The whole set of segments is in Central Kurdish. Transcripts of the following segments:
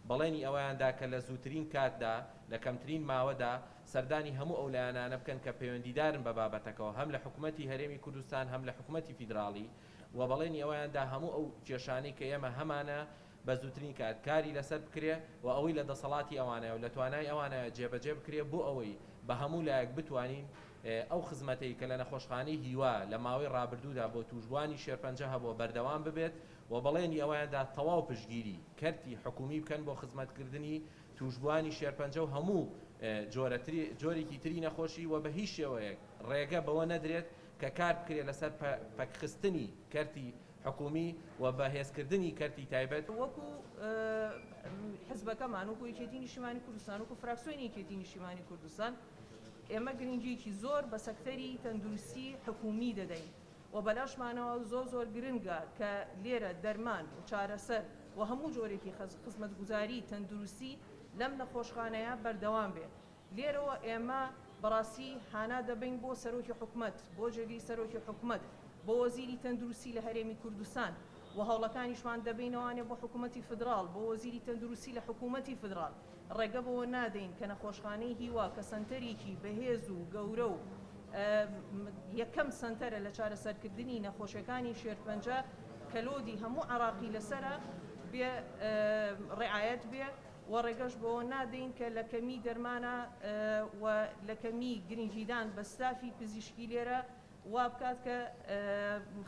بەڵێنی ئەوەیاندا کە لە زووترین کاتدا لە کەمترین ماوەدا سەردانی هەموو ئەو لایەنانە بکەن کە پەیوەندیدارن بە بابەتەکەەوە هەم لە حکوومەتی هەرێمی کوردستان هەم لە حکوومەتی فیدراڵی و بەڵێنی ئەوەیاندا هەموو ئەو کێشانەی کە ئێمە هەمانە بە زووترین کاری لەسەر بکرێ و ئەوەی لە دەسەڵاتی ئەوانەیە و لە توانای ئەوانە جێبەجێ بکرێ بۆ ئەوەی بە هەموو لایەک بتوانین ئەو خزمەتەی کە لە نەخۆشخانەی هیوا لە ماوەی ڕابردوودا بۆ توشبوانی شێرپەنجە هەبووە بەردەوام ببێت و بەڵێنی ئەوەیاندا تەواو پشتگیری کەرتی حکومی بکەن بۆ خزمەتکردنی توشبوانی شێرپەنجە و هەموو جۆرێکی تری نەخۆشی و بە هیچ شێوەیەک ڕێگە بەوە نەدرێت کە کار بکرێت لەسەر پەکخستنی کەرتی حکومی و بەهێزکردنی کەرتی تایبەت وەکو حزبەکەمان وەکو یەکێتی نیشتیمانی کوردستان وەکو فراکسیۆنی یەکێتی نیشتیمانی کوردستان ئێمە گرنگیەکی زۆر بە سەکتەری تەندروستی حکومی دەدەین و بەلاشمانەوە زۆر گرنگە کە لێرە دەرمان و چارەسەر و هەموو جۆرێکی خزمەتگوزاری تەندروستی لەم نەخۆشخانەیە بەردەوام بێت. لێرەوە ئێمە بەڕاستی هانا دەبین بۆ سەرۆکی حکومەت، بۆ جێگەی سەرۆکی حکومەت، بۆ وەزیری تەندروستی لە هەرێمی کوردستان و هەوڵەکانیشمان دەبینەوانێ بۆ حکوومەتی فدراڵ، بۆ وەزیری تەندروستی لە حکوومەتی فدراڵ ڕێگە بەوە نادەین کە نەخۆشخانەی هیوا کە سەنتەرێکی بەهێز و گەورە و یەکەم سەنتەرە لە چارەسەرکردنی نەخۆشیەکانی شێرپەنجە کەلۆدی هەموو عراقی لەسرە بێ ڕێعایەت بێ و ڕێگەش بەوە نادەین کە لە کەمی دەرمانە و لە کەمی گرنگیدان بە ستافی پزیشکی لێرە وا بکات کە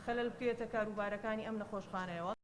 خەلەل بکرێتە کاروبارەکانی ئەم نەخۆشخانەیەوە.